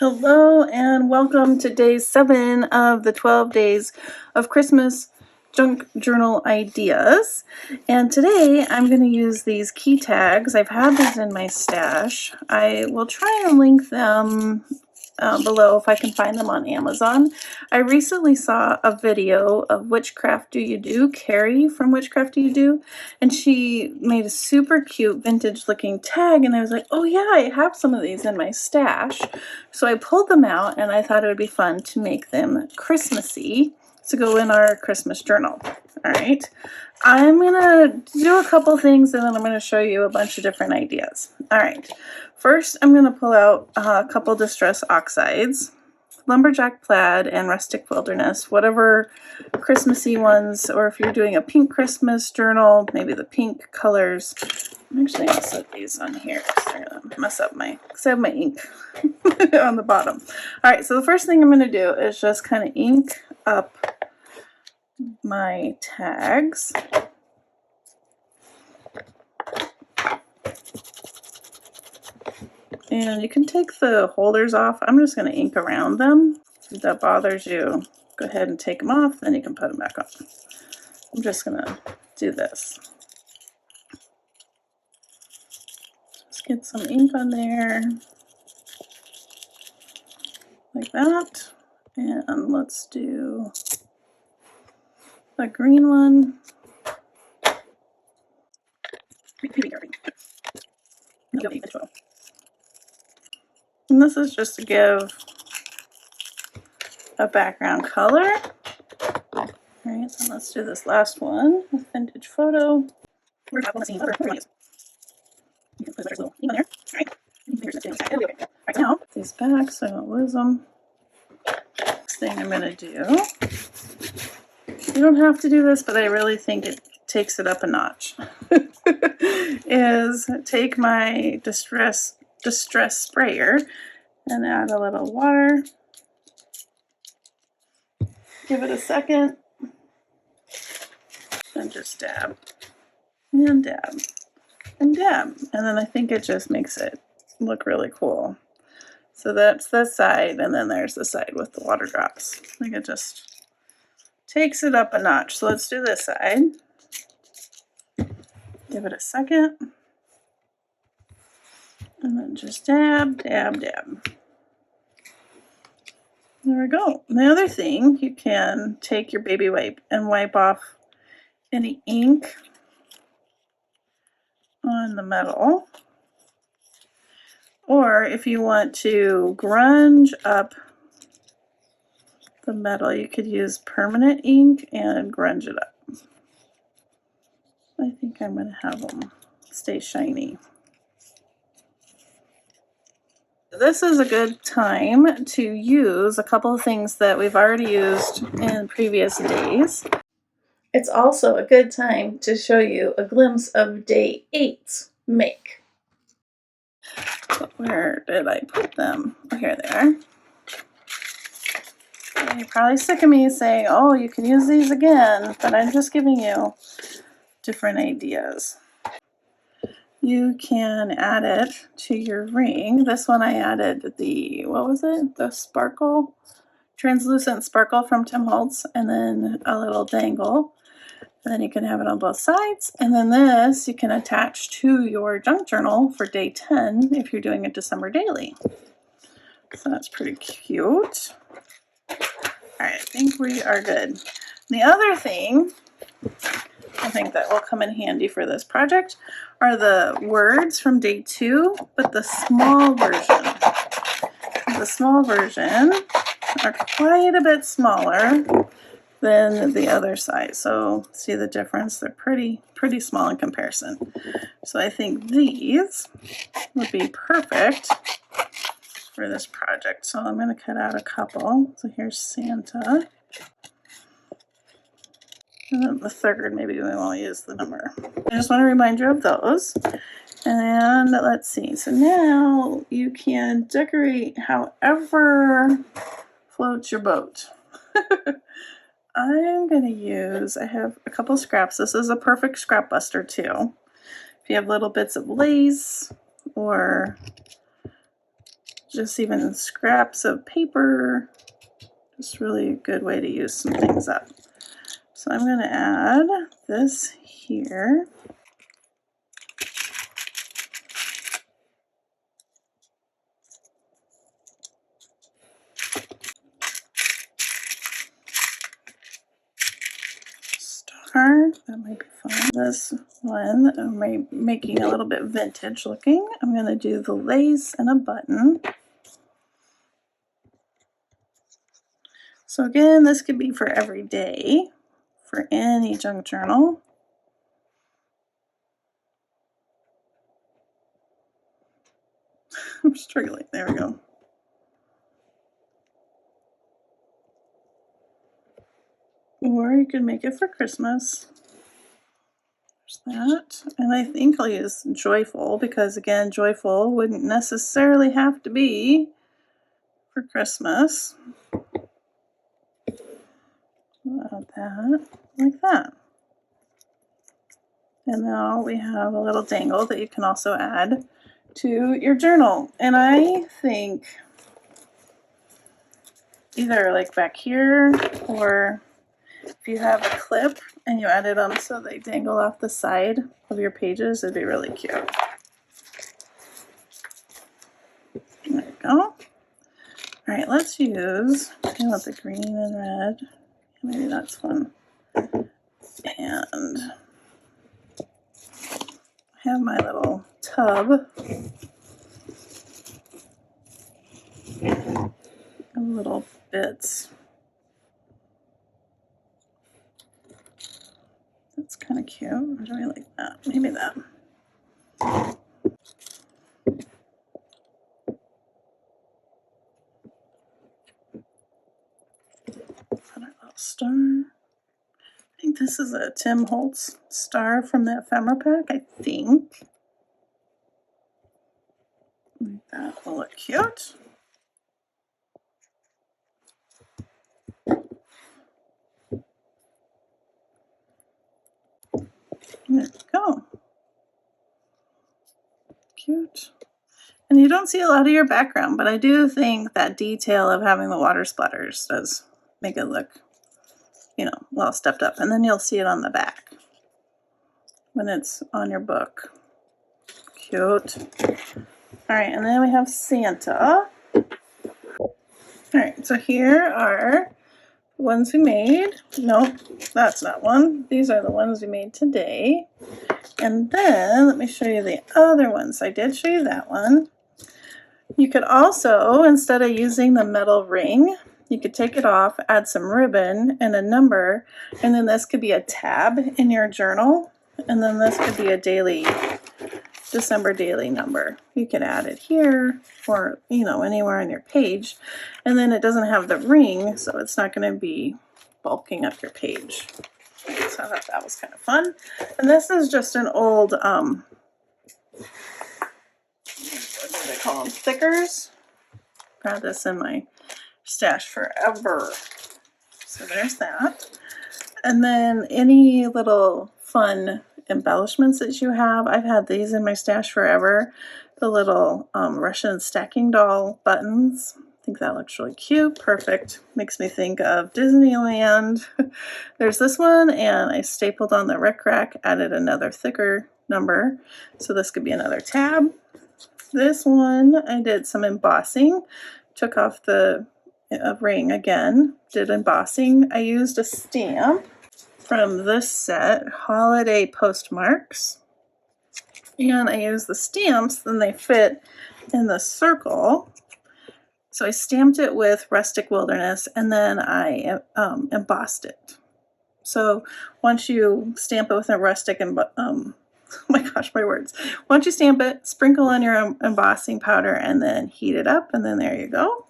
Hello and welcome to day 7 of the 12 days of Christmas junk journal ideas. And today I'm going to use these key tags. I've had these in my stash. I will try and link them below if I can find them on Amazon. I recently saw a video of Witchcraft Do You Do, Carrie from Witchcraft Do You Do, and she made a super cute vintage looking tag, and I was like, oh yeah, I have some of these in my stash. So I pulled them out and I thought it would be fun to make them Christmassy to go in our Christmas journal. All right, I'm gonna do a couple things and then I'm gonna show you a bunch of different ideas. All right, first I'm gonna pull out a couple Distress Oxides, Lumberjack Plaid, and Rustic Wilderness, whatever Christmassy ones, or if you're doing a pink Christmas journal, maybe the pink colors. I'm actually gonna set these on here because they're gonna mess up because I have my ink on the bottom. All right, so the first thing I'm gonna do is just kind of ink up my tags. And you can take the holders off. I'm just going to ink around them. If that bothers you, go ahead and take them off, then you can put them back on. I'm just going to do this. Just get some ink on there, like that. And let's do a green one. And this is just to give a background color. All right, so let's do this last one with Vintage Photo. We're talking about you can put a little ink on there. All right, now these back so I don't lose them. Next thing I'm going to do, you don't have to do this, but I really think it takes it up a notch, is take my distress sprayer and add a little water. Give it a second, and just dab, and dab, and dab. And then I think it just makes it look really cool. So that's the side, and then there's the side with the water drops. I think it just takes it up a notch. So let's do this side. Give it a second. And then just dab, dab, dab. There we go. And the other thing, you can take your baby wipe and wipe off any ink on the metal. Or if you want to grunge up the metal, you could use permanent ink and grunge it up. I think I'm going to have them stay shiny. This is a good time to use a couple of things that we've already used in previous days. It's also a good time to show you a glimpse of day 8's make. Where did I put them? Oh, here they are. You're probably sick of me saying, oh, you can use these again, but I'm just giving you different ideas. You can add it to your ring. This one I added the, what was it? The sparkle, translucent sparkle from Tim Holtz, and then a little dangle. And then you can have it on both sides. And then this you can attach to your junk journal for day 10 if you're doing a December daily. So that's pretty cute. All right, I think we are good. The other thing I think that will come in handy for this project are the words from day 2, but the small version. The small version are quite a bit smaller than the other size. So see the difference? They're pretty small in comparison. So I think these would be perfect for this project. So I'm going to cut out a couple. So here's Santa. And then the third, maybe we won't use the number. I just want to remind you of those. And let's see. So now you can decorate however floats your boat. I'm going to use, I have a couple scraps. This is a perfect scrap buster too. If you have little bits of lace or just even scraps of paper. Just really a good way to use some things up. So I'm going to add this here. Star, that might be fun. This one, I'm making a little bit vintage looking. I'm going to do the lace and a button. So again, this could be for every day, for any junk journal. I'm struggling. There we go. Or you could make it for Christmas. There's that. And I think I'll use joyful because, again, joyful wouldn't necessarily have to be for Christmas. We'll add that like that. And now we have a little dangle that you can also add to your journal. And I think either like back here, or if you have a clip and you add them so they dangle off the side of your pages, it'd be really cute. There you go. All right, let's use, I want the green and red. Maybe that's fun. And I have my little tub of little bits. That's kind of cute. I really like that. Maybe that. Put our little star. I think this is a Tim Holtz star from the ephemera pack, I think. That will look cute. There we go. Cute. And you don't see a lot of your background, but I do think that detail of having the water splatters does make it look, you know, well stepped up. And then you'll see it on the back when it's on your book. Cute. All right, and then we have Santa. All right, so here are the ones we made. No, that's not one. These are the ones we made today. And then let me show you the other ones. I did show you that one. You could also, instead of using the metal ring, you could take it off, add some ribbon and a number, and then this could be a tab in your journal, and then this could be a daily, December daily number. You can add it here or, you know, anywhere on your page, and then it doesn't have the ring, so it's not going to be bulking up your page. So I thought that was kind of fun. And this is just an old, what do they call them? Stickers. Got this in my stash forever. So there's that. And then any little fun embellishments that you have. I've had these in my stash forever. The little Russian stacking doll buttons. I think that looks really cute. Perfect. Makes me think of Disneyland. There's this one, and I stapled on the rec rack, added another thicker number. So this could be another tab. This one, I did some embossing. Took off the ring again, did embossing. I used a stamp from this set, Holiday Postmarks. And I used the stamps, then they fit in the circle. So I stamped it with Rustic Wilderness, and then I embossed it. So once you stamp it with a rustic oh my gosh, my words. Once you stamp it, sprinkle on your embossing powder and then heat it up, and then there you go.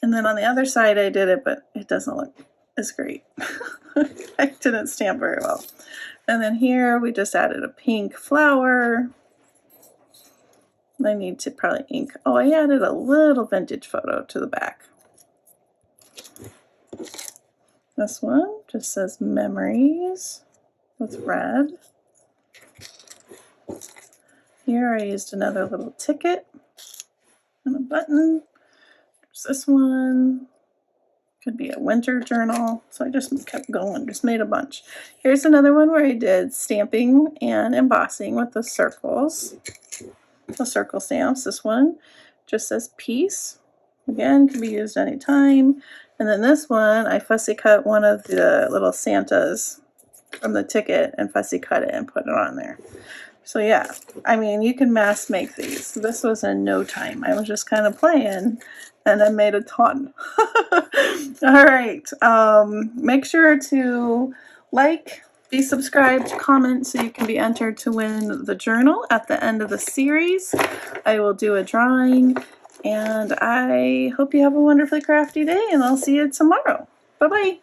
And then on the other side I did it, but it doesn't look as great. I didn't stamp very well. And then here we just added a pink flower. I need to probably ink. Oh, I added a little vintage photo to the back. This one just says memories with red. Here I used another little ticket And a button. There's this one. Could be a winter journal. So I just kept going, just made a bunch. Here's another one where I did stamping and embossing with the circles. The circle stamps. This one just says peace. Again, can be used anytime. And then this one, I fussy cut one of the little Santas from the ticket and fussy cut it and put it on there. So yeah, I mean, you can mass make these. This was in no time. I was just kind of playing and I made a ton. All right. Make sure to like, be subscribed, comment so you can be entered to win the journal at the end of the series. I will do a drawing and I hope you have a wonderfully crafty day and I'll see you tomorrow. Bye-bye.